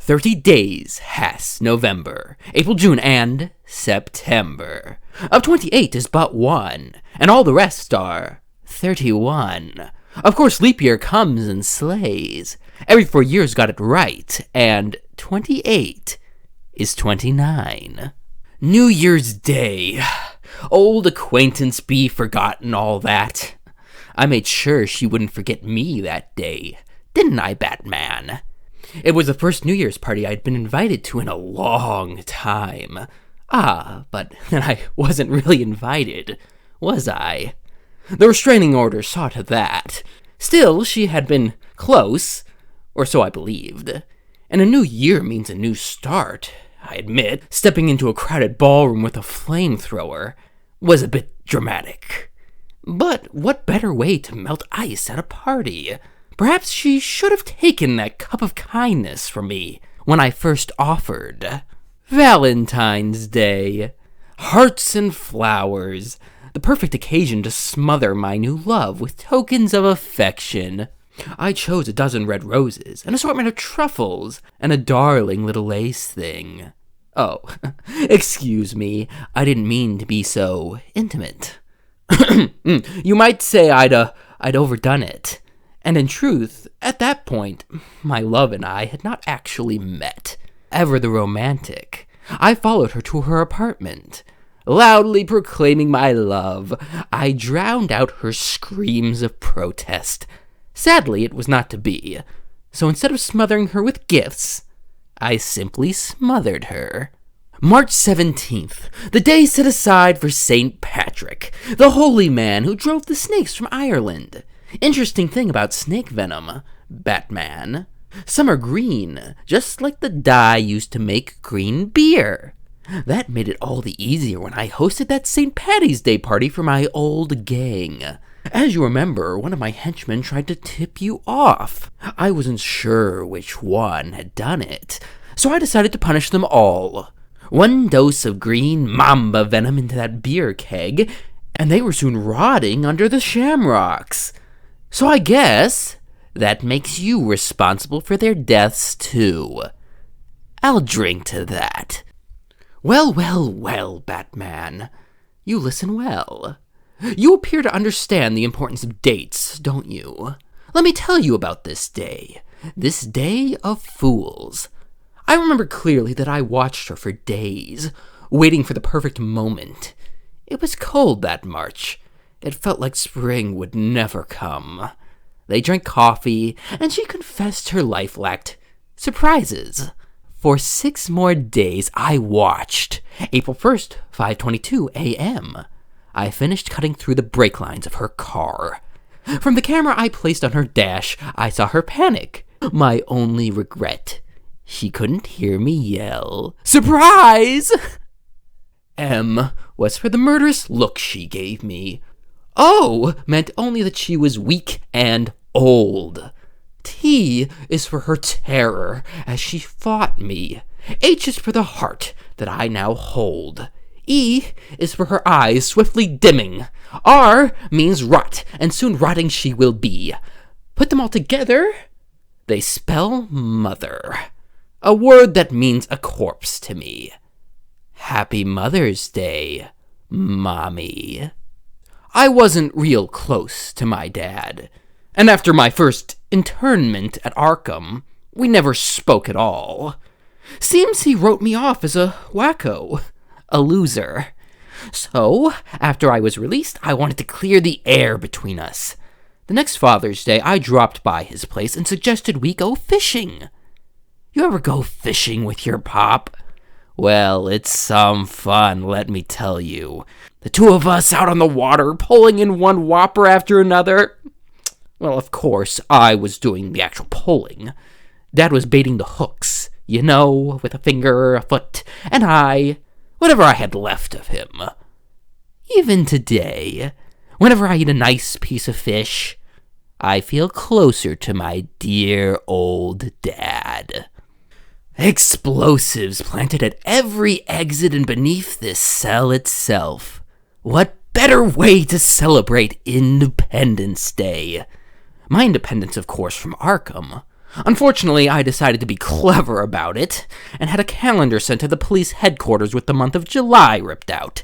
30 days has November, April, June, and September. Of 28 is but one, and all the rest are 31. Of course, leap year comes and slays. Every 4 years got it right, and 28 is 29. New Year's Day. Old acquaintance be forgotten, all that. I made sure she wouldn't forget me that day, didn't I, Batman? It was the first New Year's party I'd been invited to in a long time. But then I wasn't really invited, was I? The restraining order saw to that. Still, she had been close, or so I believed. And a new year means a new start, I admit. Stepping into a crowded ballroom with a flamethrower was a bit dramatic. But what better way to melt ice at a party? Perhaps she should have taken that cup of kindness from me when I first offered. Valentine's Day. Hearts and flowers. The perfect occasion to smother my new love with tokens of affection. I chose a dozen red roses, an assortment of truffles, and a darling little lace thing. Oh, excuse me, I didn't mean to be so intimate. You might say I'd overdone it. And in truth, at that point, my love and I had not actually met. Ever the romantic, I followed her to her apartment. Loudly proclaiming my love, I drowned out her screams of protest. Sadly, it was not to be. So instead of smothering her with gifts, I simply smothered her. March 17th, the day set aside for St. Patrick, the holy man who drove the snakes from Ireland. Interesting thing about snake venom, Batman. Some are green, just like the dye used to make green beer. That made it all the easier when I hosted that St. Paddy's Day party for my old gang. As you remember, one of my henchmen tried to tip you off. I wasn't sure which one had done it, so I decided to punish them all. 1 dose of green mamba venom into that beer keg, and they were soon rotting under the shamrocks. So I guess that makes you responsible for their deaths too. I'll drink to that. Well, Batman. You listen well. You appear to understand the importance of dates, don't you? Let me tell you about this day. This day of fools. I remember clearly that I watched her for days, waiting for the perfect moment. It was cold that March. It felt like spring would never come. They drank coffee, and she confessed her life lacked surprises. For 6 more days, I watched. April 1st, 5:22 a.m. I finished cutting through the brake lines of her car. From the camera I placed on her dash, I saw her panic. My only regret, she couldn't hear me yell, "Surprise!" M was for the murderous look she gave me. O meant only that she was weak and old. T is for her terror as she fought me. H is for the heart that I now hold. E is for her eyes swiftly dimming. R means rot, and soon rotting she will be. Put them all together, they spell mother. A word that means a corpse to me. Happy Mother's Day, Mommy. I wasn't real close to my dad, and after my first internment at Arkham, we never spoke at all. Seems he wrote me off as a wacko, a loser. So, after I was released, I wanted to clear the air between us. The next Father's Day, I dropped by his place and suggested we go fishing. You ever go fishing with your pop? Well, it's some fun, let me tell you. The two of us out on the water, pulling in one whopper after another. Well, of course, I was doing the actual pulling. Dad was baiting the hooks, you know, with a finger, a foot, and whatever I had left of him. Even today, whenever I eat a nice piece of fish, I feel closer to my dear old dad. Explosives planted at every exit and beneath this cell itself. What better way to celebrate Independence Day? My independence, of course, from Arkham. Unfortunately, I decided to be clever about it, and had a calendar sent to the police headquarters with the month of July ripped out.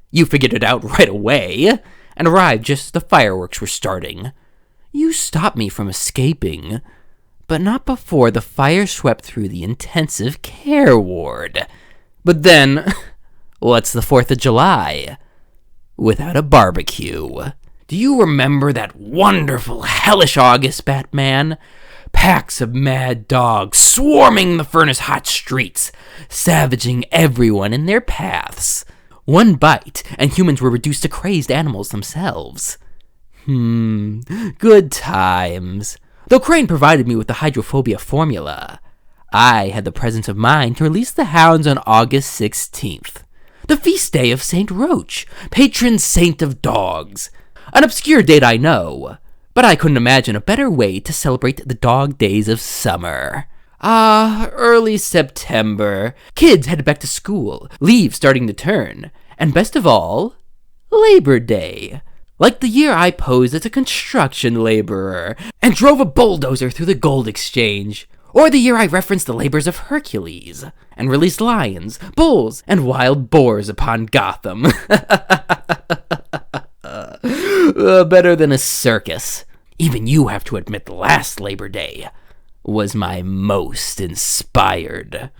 You figured it out right away, and arrived just as the fireworks were starting. You stopped me from escaping, but not before the fire swept through the intensive care ward. But then, what's the 4th of July without a barbecue? Do you remember that wonderful, hellish August, Batman? Packs of mad dogs swarming the furnace-hot streets, savaging everyone in their paths. One bite, and humans were reduced to crazed animals themselves. Good times. Though Crane provided me with the hydrophobia formula, I had the presence of mind to release the hounds on August 16th, the feast day of Saint Roach, patron saint of dogs. An obscure date, I know, but I couldn't imagine a better way to celebrate the dog days of summer. Early September. Kids headed back to school, leaves starting to turn, and best of all, Labor Day. Like the year I posed as a construction laborer and drove a bulldozer through the gold exchange, or the year I referenced the labors of Hercules and released lions, bulls, and wild boars upon Gotham. Better than a circus. Even you have to admit the last Labor Day was my most inspired.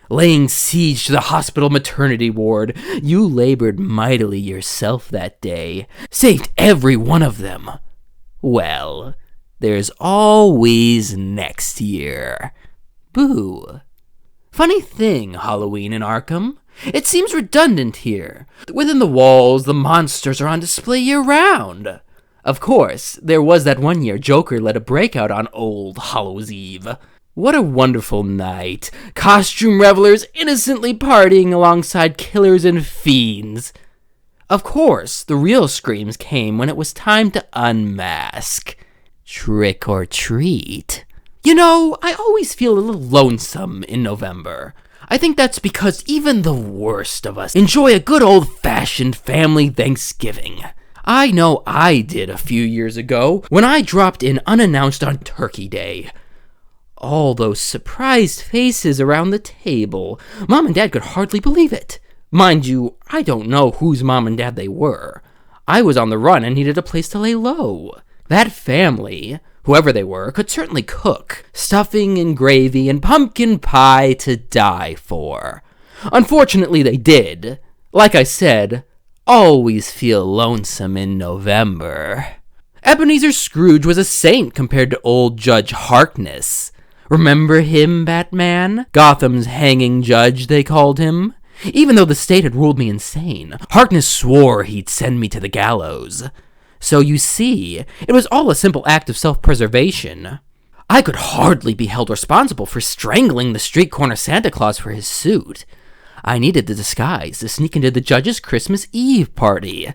Laying siege to the hospital maternity ward, you labored mightily yourself that day, saved every one of them. Well, there's always next year. Boo. Funny thing, Halloween in Arkham. It seems redundant here. Within the walls, the monsters are on display year-round. Of course, there was that one year Joker led a breakout on Old Hallows Eve. What a wonderful night. Costume revelers innocently partying alongside killers and fiends. Of course, the real screams came when it was time to unmask. Trick or treat. You know, I always feel a little lonesome in November. I think that's because even the worst of us enjoy a good old-fashioned family Thanksgiving. I know I did a few years ago when I dropped in unannounced on Turkey Day. All those surprised faces around the table. Mom and Dad could hardly believe it. Mind you, I don't know whose mom and dad they were. I was on the run and needed a place to lay low. That family, whoever they were, could certainly cook. Stuffing and gravy and pumpkin pie to die for. Unfortunately, they did. Like I said, always feel lonesome in November. Ebenezer Scrooge was a saint compared to old Judge Harkness. Remember him, Batman? Gotham's hanging judge, they called him. Even though the state had ruled me insane, Harkness swore he'd send me to the gallows. So you see, it was all a simple act of self-preservation. I could hardly be held responsible for strangling the street corner Santa Claus for his suit. I needed the disguise to sneak into the judge's Christmas Eve party.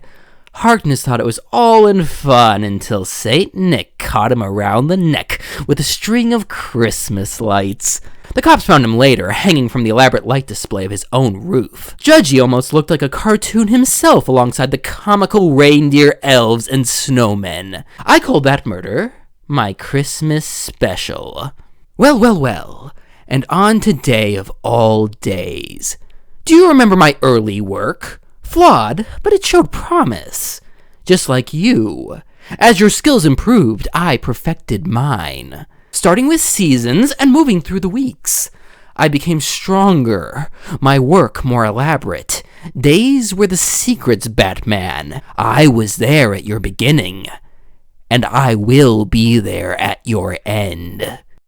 Harkness thought it was all in fun until Saint Nick caught him around the neck with a string of Christmas lights. The cops found him later, hanging from the elaborate light display of his own roof. Judgy almost looked like a cartoon himself alongside the comical reindeer, elves, and snowmen. I called that murder my Christmas special. Well, and on to day of all days. Do you remember my early work? Flawed, but it showed promise. Just like you. As your skills improved, I perfected mine. Starting with seasons and moving through the weeks. I became stronger, my work more elaborate. Days were the secrets, Batman. I was there at your beginning. And I will be there at your end.